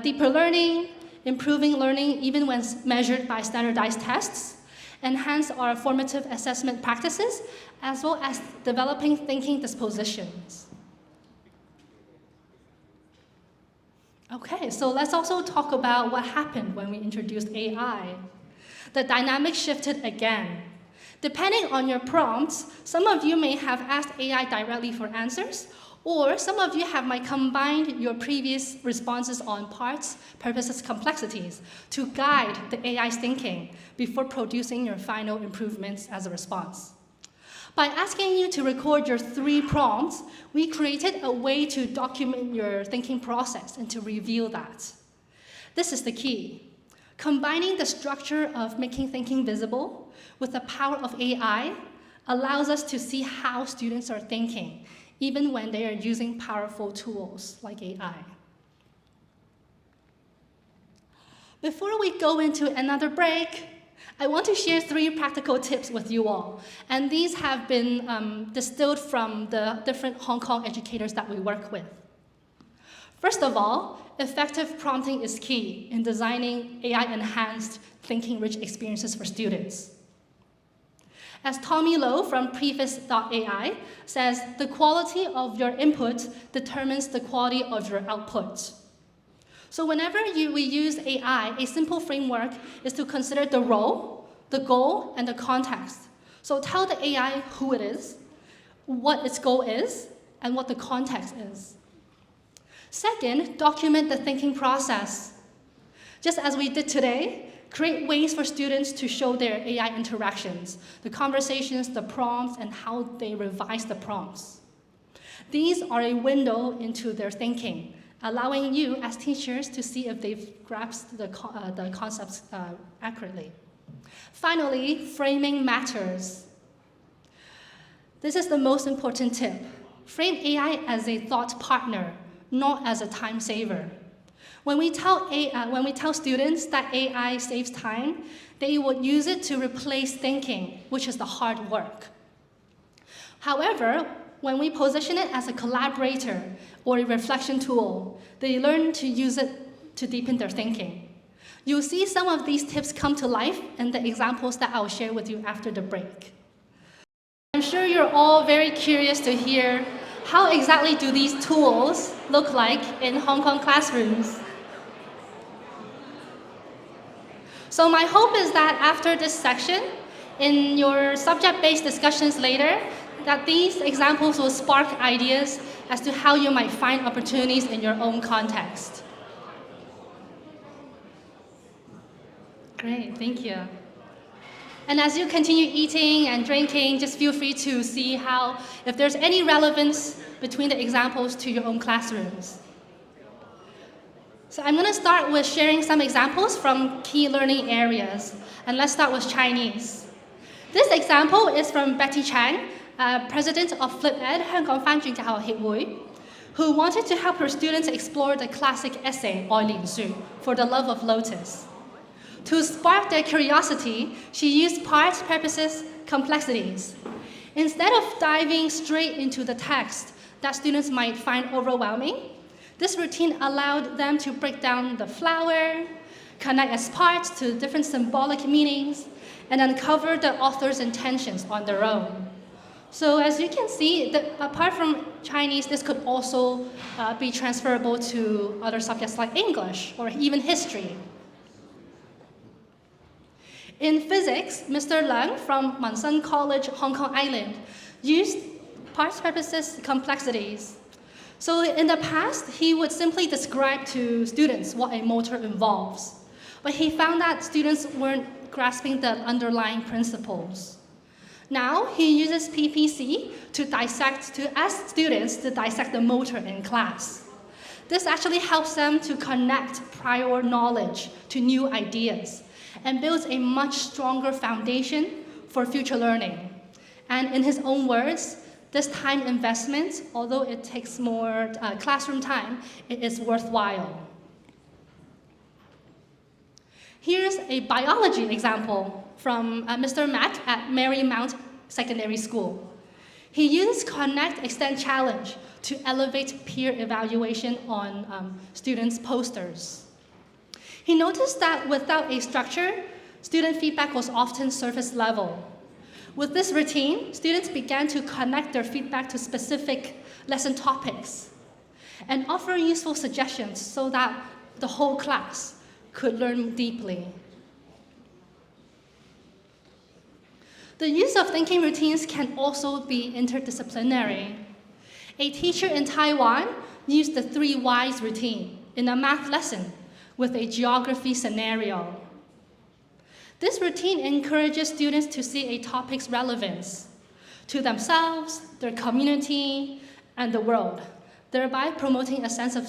deeper learning, improving learning even when measured by standardized tests, enhance our formative assessment practices, as well as developing thinking dispositions. Okay, so let's also talk about what happened when we introduced AI. The dynamic shifted again. Depending on your prompts, some of you may have asked AI directly for answers, or some of you might combine your previous responses on parts, purposes, complexities to guide the AI's thinking before producing your final improvements as a response. By asking you to record your 3 prompts, we created a way to document your thinking process and to reveal that. This is the key. Combining the structure of making thinking visible with the power of AI allows us to see how students are thinking, even when they are using powerful tools like AI. Before we go into another break, I want to share 3 practical tips with you all. And these have been distilled from the different Hong Kong educators that we work with. First of all, effective prompting is key in designing AI-enhanced thinking-rich experiences for students. As Tommy Lowe from Preface.ai says, the quality of your input determines the quality of your output. So whenever we use AI, a simple framework is to consider the role, the goal, and the context. So tell the AI who it is, what its goal is, and what the context is. Second, document the thinking process. Just as we did today, create ways for students to show their AI interactions, the conversations, the prompts, and how they revise the prompts. These are a window into their thinking, allowing you as teachers to see if they've grasped the concepts accurately. Finally, framing matters. This is the most important tip. Frame AI as a thought partner, not as a time saver. When we tell students that AI saves time, they would use it to replace thinking, which is the hard work. However, when we position it as a collaborator or a reflection tool, they learn to use it to deepen their thinking. You'll see some of these tips come to life in the examples that I'll share with you after the break. I'm sure you're all very curious to hear how exactly do these tools look like in Hong Kong classrooms. So my hope is that after this section, in your subject-based discussions later, that these examples will spark ideas as to how you might find opportunities in your own context. Great, thank you. And as you continue eating and drinking, just feel free to see how, if there's any relevance between the examples to your own classrooms. So I'm going to start with sharing some examples from key learning areas. And let's start with Chinese. This example is from Betty Chang, president of FlipEd, 香港翻轉教學協會, who wanted to help her students explore the classic essay, 愛蓮樹, For the Love of Lotus. To spark their curiosity, she used Parts-Purposes-Complexities. Instead of diving straight into the text that students might find overwhelming, this routine allowed them to break down the flower, connect its parts to different symbolic meanings, and uncover the author's intentions on their own. So as you can see, apart from Chinese, this could also be transferable to other subjects like English or even history. In physics, Mr. Leung from Mansun College, Hong Kong Island, used Parts-Purposes-Complexities. So in the past, he would simply describe to students what a motor involves. But he found that students weren't grasping the underlying principles. Now, he uses PPC to ask students to dissect the motor in class. This actually helps them to connect prior knowledge to new ideas and builds a much stronger foundation for future learning. And in his own words, this time investment, although it takes more classroom time, it is worthwhile. Here's a biology example from Mr. Mack at Marymount Secondary School. He used Connect Extend Challenge to elevate peer evaluation on students' posters. He noticed that without a structure, student feedback was often surface level. With this routine, students began to connect their feedback to specific lesson topics and offer useful suggestions so that the whole class could learn deeply. The use of thinking routines can also be interdisciplinary. A teacher in Taiwan used the 3 Whys routine in a math lesson with a geography scenario. This routine encourages students to see a topic's relevance to themselves, their community, and the world, thereby promoting a sense of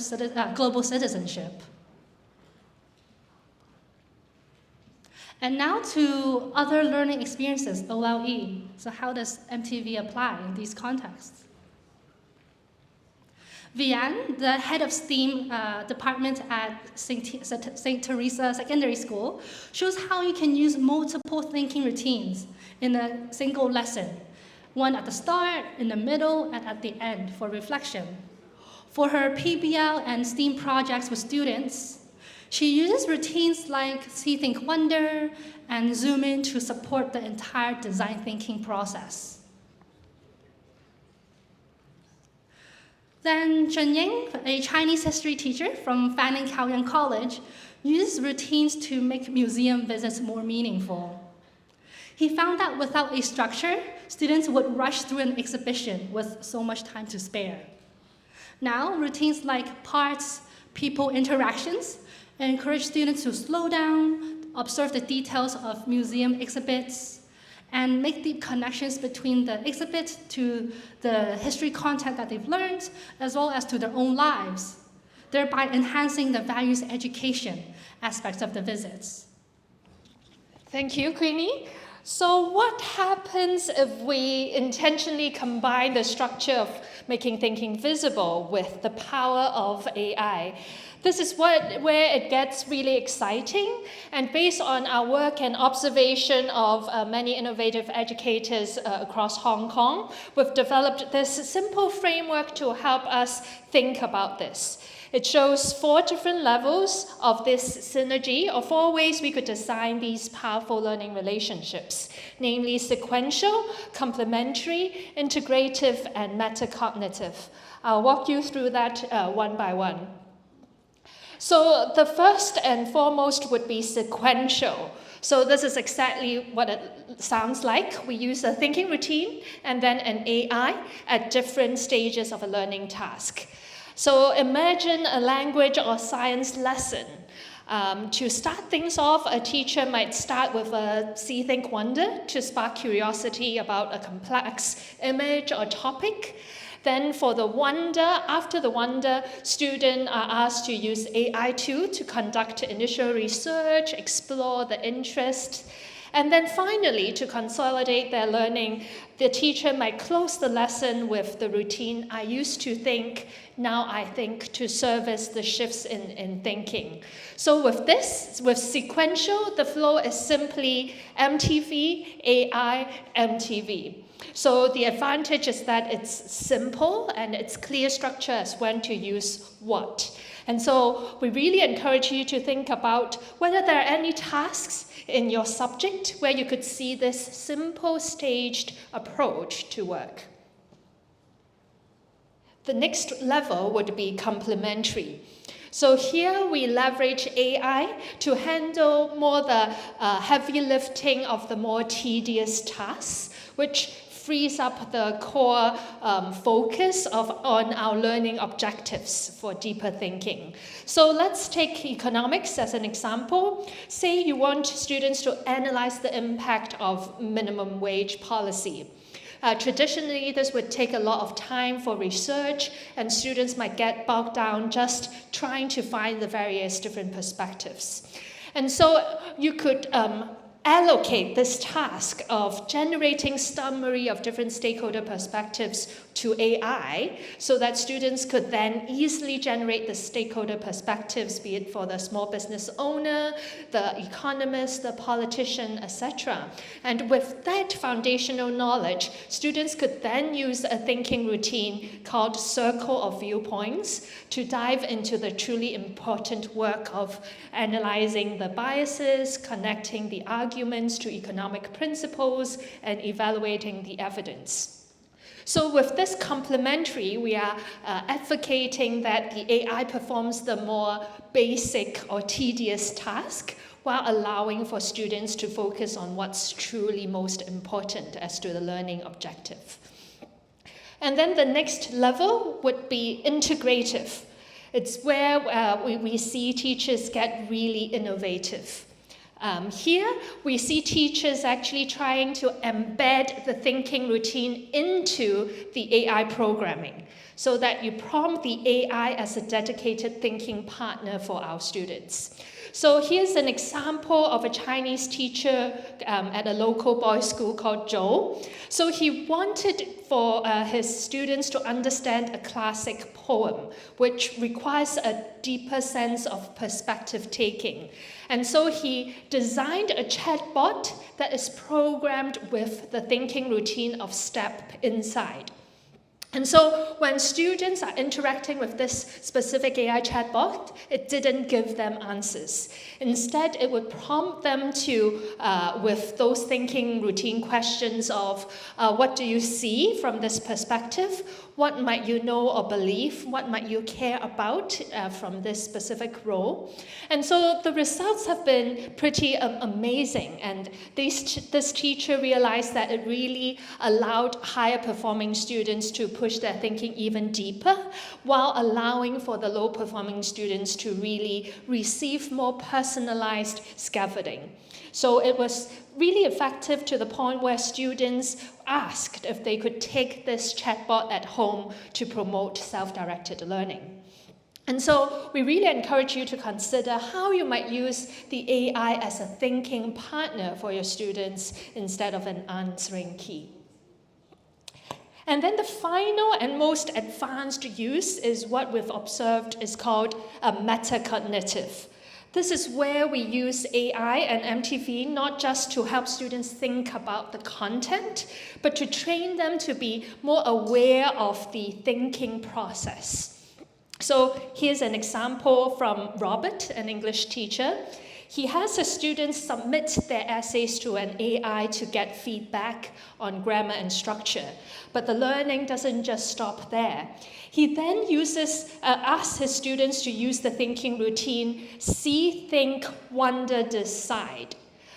global citizenship. And now to other learning experiences, OLE. So how does MTV apply in these contexts? Vian, the head of STEAM department at St. Teresa Secondary School, shows how you can use multiple thinking routines in a single lesson, one at the start, in the middle, and at the end for reflection. For her PBL and STEAM projects with students, she uses routines like See, Think, Wonder, and Zoom In to support the entire design thinking process. Then Zhen Ying, a Chinese history teacher from Fanning Kaoyuan College, uses routines to make museum visits more meaningful. He found that without a structure, students would rush through an exhibition with so much time to spare. Now, routines like parts, people interactions encourage students to slow down, observe the details of museum exhibits, and make deep connections between the exhibit to the history content that they've learned, as well as to their own lives, thereby enhancing the values education aspects of the visits. Thank you, Queenie. So what happens if we intentionally combine the structure of making thinking visible with the power of AI? This is where it gets really exciting, and based on our work and observation of many innovative educators across Hong Kong, we've developed this simple framework to help us think about this. It shows 4 different levels of this synergy, or 4 ways we could design these powerful learning relationships, namely sequential, complementary, integrative, and metacognitive. I'll walk you through that one by one. So the first and foremost would be sequential. So this is exactly what it sounds like. We use a thinking routine and then an AI at different stages of a learning task. So imagine a language or science lesson. To start things off, a teacher might start with a See, Think, Wonder to spark curiosity about a complex image or topic. Then for the wonder, after the wonder, students are asked to use AI tool to conduct initial research, explore the interest. And then finally, to consolidate their learning, the teacher might close the lesson with the routine, I used to think, now I think, to service the shifts in thinking. So with this, with sequential, the flow is simply MTV, AI, MTV. So the advantage is that it's simple and it's clear structure as when to use what. And so we really encourage you to think about whether there are any tasks in your subject where you could see this simple staged approach to work. The next level would be complementary. So here we leverage AI to handle more the heavy lifting of the more tedious tasks, which frees up the core focus on our learning objectives for deeper thinking. So let's take economics as an example. Say you want students to analyze the impact of minimum wage policy. Traditionally, this would take a lot of time for research, and students might get bogged down just trying to find the various different perspectives. And so you could allocate this task of generating summary of different stakeholder perspectives to AI so that students could then easily generate the stakeholder perspectives, be it for the small business owner, the economist, the politician, etc. And with that foundational knowledge, students could then use a thinking routine called Circle of Viewpoints to dive into the truly important work of analyzing the biases, connecting the arguments to economic principles, and evaluating the evidence. So with this complementary, we are advocating that the AI performs the more basic or tedious task while allowing for students to focus on what's truly most important as to the learning objective. And then the next level would be integrative. It's where we see teachers get really innovative. Here, we see teachers actually trying to embed the thinking routine into the AI programming so that you prompt the AI as a dedicated thinking partner for our students. So here's an example of a Chinese teacher at a local boys' school called Joe. So he wanted for his students to understand a classic poem, which requires a deeper sense of perspective taking. And so he designed a chatbot that is programmed with the thinking routine of STEP inside. And so when students are interacting with this specific AI chatbot, it didn't give them answers. Instead, it would prompt them to, with those thinking routine questions of what do you see from this perspective? What might you know or believe? What might you care about from this specific role? And so the results have been pretty amazing. And this teacher realized that it really allowed higher performing students to push their thinking even deeper, while allowing for the low performing students to really receive more personalized scaffolding. So it was really effective to the point where students asked if they could take this chatbot at home to promote self-directed learning. And so we really encourage you to consider how you might use the AI as a thinking partner for your students instead of an answering key. And then the final and most advanced use is what we've observed is called a metacognitive. This is where we use AI and MTV not just to help students think about the content, but to train them to be more aware of the thinking process. So here's an example from Robert, an English teacher. He has his students submit their essays to an AI to get feedback on grammar and structure. But the learning doesn't just stop there. He then asks his students to use the thinking routine, see, think, wonder, decide.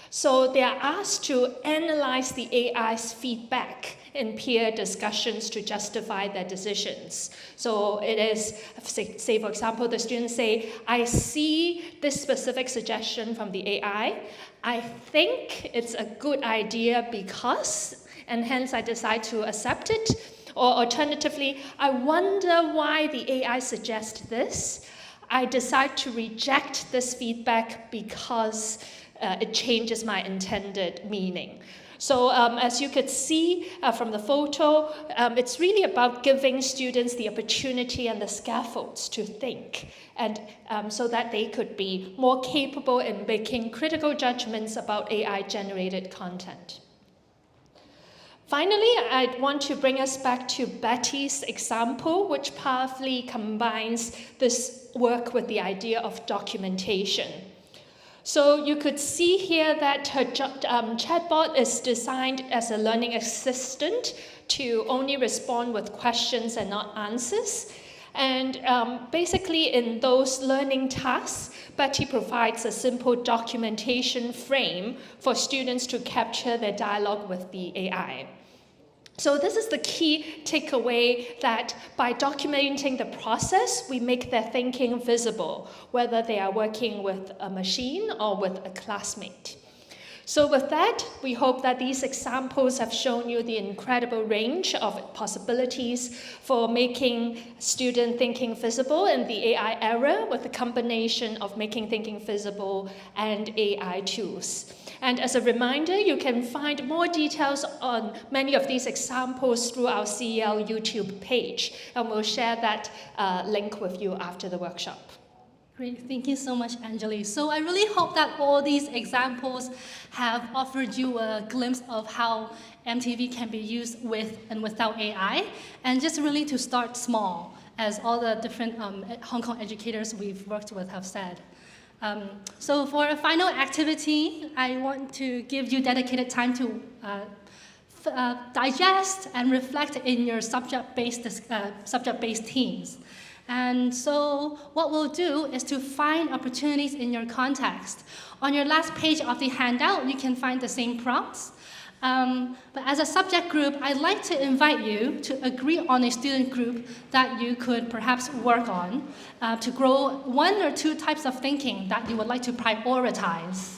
So they are asked to analyze the AI's feedback in peer discussions to justify their decisions. So it is, say for example, the students say, I see this specific suggestion from the AI. I think it's a good idea because, and hence I decide to accept it. Or alternatively, I wonder why the AI suggests this. I decide to reject this feedback because it changes my intended meaning. So as you could see from the photo, it's really about giving students the opportunity and the scaffolds to think, and so that they could be more capable in making critical judgments about AI-generated content. Finally, I want to bring us back to Betty's example, which powerfully combines this work with the idea of documentation. So you could see here that her chatbot is designed as a learning assistant to only respond with questions and not answers. And basically in those learning tasks, Betty provides a simple documentation frame for students to capture their dialogue with the AI. So this is the key takeaway, that by documenting the process, we make their thinking visible, whether they are working with a machine or with a classmate. So with that, we hope that these examples have shown you the incredible range of possibilities for making student thinking visible in the AI era, with a combination of making thinking visible and AI tools. And as a reminder, you can find more details on many of these examples through our CEL YouTube page, and we'll share that link with you after the workshop. Great, thank you so much, Anjali. So I really hope that all these examples have offered you a glimpse of how MTV can be used with and without AI, and just really to start small, as all the different Hong Kong educators we've worked with have said. So for a final activity, I want to give you dedicated time to digest and reflect in your subject-based teams. And so what we'll do is to find opportunities in your context. On your last page of the handout, you can find the same prompts. But as a subject group, I'd like to invite you to agree on a student group that you could perhaps work on to grow one or two types of thinking that you would like to prioritize.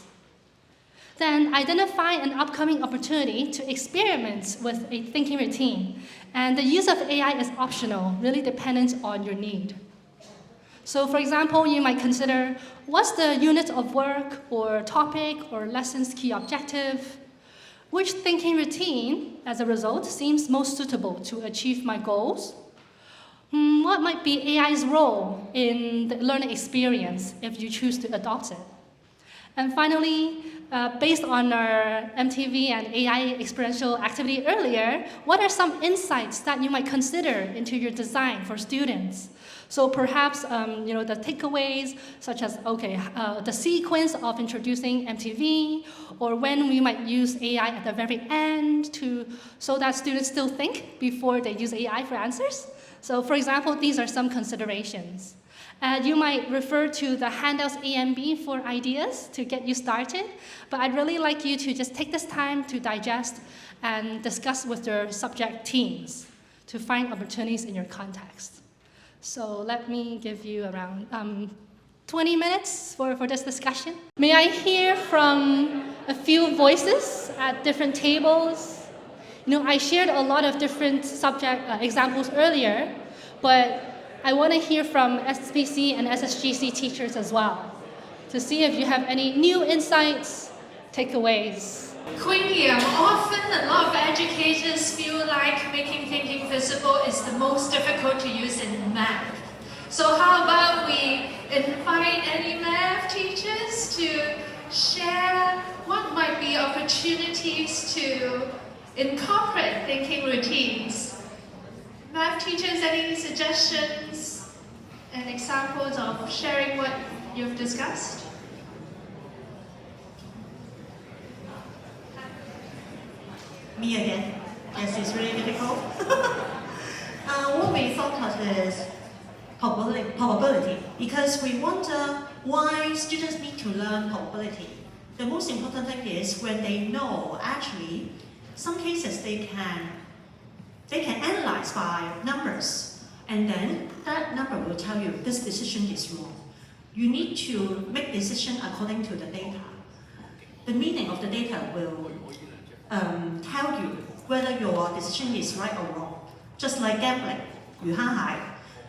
Then identify an upcoming opportunity to experiment with a thinking routine. And the use of AI is optional, really dependent on your need. So for example, you might consider, what's the unit of work or topic or lesson's key objective? Which thinking routine, as a result, seems most suitable to achieve my goals? What might be AI's role in the learning experience if you choose to adopt it? And finally, based on our MTV and AI experiential activity earlier, what are some insights that you might consider into your design for students? So perhaps the takeaways, such as the sequence of introducing MTV, or when we might use AI at the very end so that students still think before they use AI for answers. So for example, these are some considerations. You might refer to the handouts A and B for ideas to get you started, but I'd really like you to just take this time to digest and discuss with your subject teams to find opportunities in your context. So let me give you around 20 minutes for this discussion. May I hear from a few voices at different tables? I shared a lot of different subject examples earlier, but I want to hear from SPC and SSGC teachers as well, to see if you have any new insights, takeaways. Queenie, often a lot of educators feel like making thinking visible is the most difficult to use in math. So how about we invite any math teachers to share what might be opportunities to incorporate thinking routines? Math teachers, any suggestions and examples of sharing what you've discussed? Me again. Yes, it's really difficult. What we thought of is probability, because we wonder why students need to learn probability. The most important thing is when they know, actually, some cases they can analyze by numbers, and then that number will tell you this decision is wrong. You need to make decision according to the data. The meaning of the data will tell you whether your decision is right or wrong. Just like gambling, 魚蝦蟹.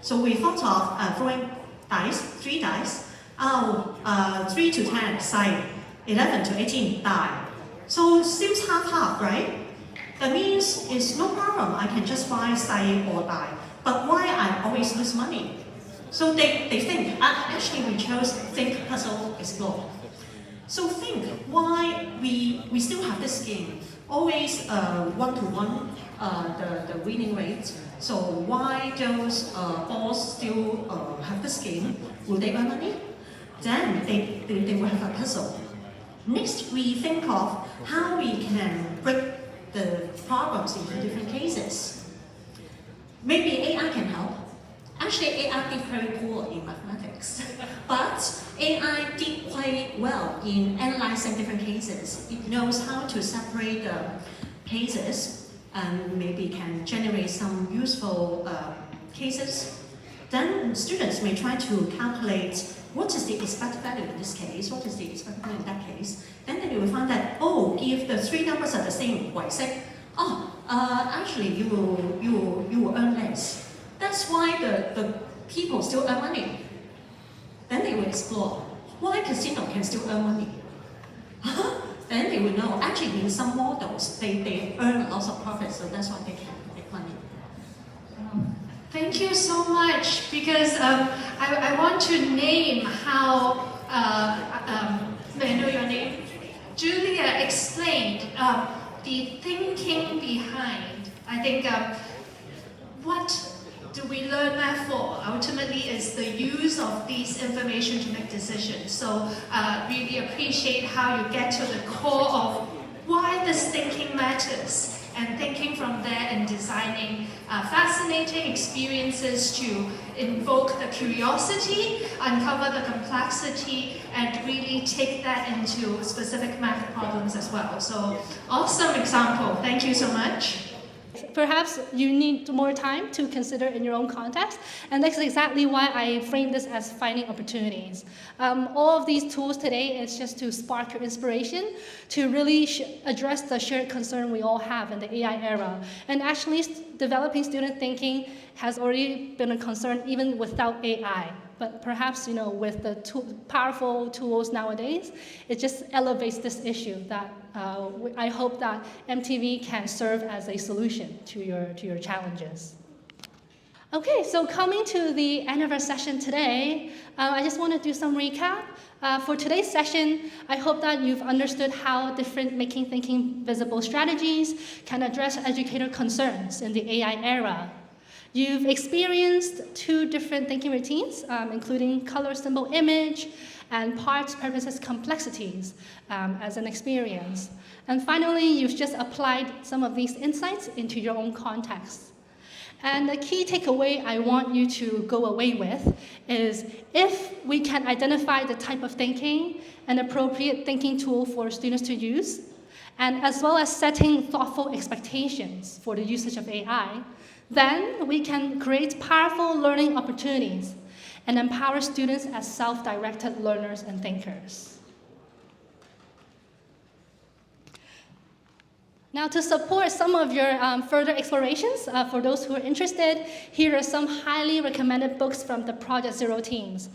So we thought of throwing dice, 3 dice. 3 to 10, say 11 to 18, die. So it seems half-half, right? That means it's no problem. I can just buy, say, or die. But why I always lose money? So they think, actually we chose think, puzzle, explore. So think why we still have this game. Always 1-to-1 the winning rate. So why those balls still have this game? Will they earn money? Then they will have a puzzle. Next, we think of how we can break the problems into different cases. Maybe AI can help. Actually, AI did very poor in mathematics, but AI did quite well in analyzing different cases. It knows how to separate the cases and maybe can generate some useful cases. Then students may try to calculate what is the expected value in this case, what is the expected value in that case. Then they will find that, if the 3 numbers are the same, actually you will earn less. That's why the people still earn money. Then they will explore why casino can still earn money. Then they will know, actually in some models, they earn lots of profit, so that's why they can make money. Thank you so much, because I want to name how, may I know your name? Julia explained the thinking behind. I think what do we learn math for? Ultimately is the use of these information to make decisions. So really appreciate how you get to the core of why this thinking matters, and thinking from there and designing fascinating experiences to invoke the curiosity, uncover the complexity, and really take that into specific math problems as well. So awesome example. Thank you so much. Perhaps you need more time to consider in your own context, and that's exactly why I frame this as finding opportunities. All of these tools today is just to spark your inspiration to really address the shared concern we all have in the AI era. And actually, developing student thinking has already been a concern even without AI. but perhaps with the powerful tools nowadays, it just elevates this issue that I hope that MTV can serve as a solution to your challenges. Okay, so coming to the end of our session today, I just want to do some recap. For today's session, I hope that you've understood how different making thinking visible strategies can address educator concerns in the AI era. You've experienced 2 different thinking routines, including color, symbol, image, and Parts-Purposes-Complexities as an experience. And finally, you've just applied some of these insights into your own context. And the key takeaway I want you to go away with is if we can identify the type of thinking and appropriate thinking tool for students to use, and as well as setting thoughtful expectations for the usage of AI, then we can create powerful learning opportunities and empower students as self-directed learners and thinkers. Now, to support some of your further explorations, for those who are interested, here are some highly recommended books from the Project Zero teams.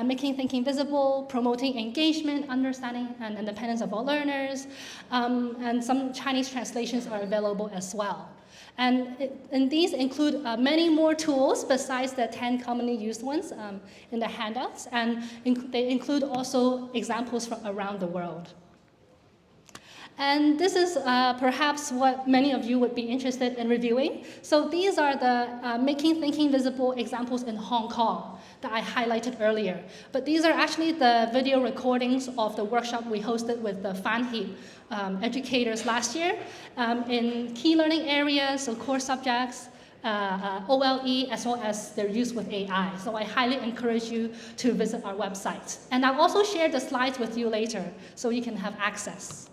Making Thinking Visible, Promoting Engagement, Understanding and Independence of All Learners, and some Chinese translations are available as well. And these include many more tools besides the 10 commonly used ones in the handouts, and they include also examples from around the world. And this is perhaps what many of you would be interested in reviewing. So these are the Making Thinking Visible examples in Hong Kong that I highlighted earlier. But these are actually the video recordings of the workshop we hosted with the Fan-Heap educators last year in key learning areas, so core subjects, OLE, as well as their use with AI. So I highly encourage you to visit our website. And I'll also share the slides with you later so you can have access.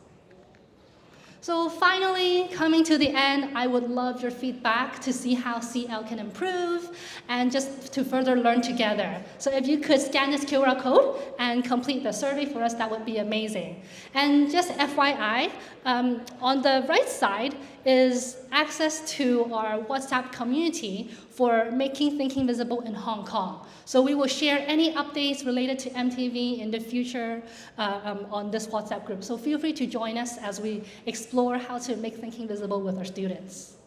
So finally, coming to the end, I would love your feedback to see how CL can improve and just to further learn together. So if you could scan this QR code and complete the survey for us, that would be amazing. And just FYI, on the right side is access to our WhatsApp community for Making Thinking Visible in Hong Kong. So we will share any updates related to MTV in the future on this WhatsApp group. So feel free to join us as we explore how to make thinking visible with our students.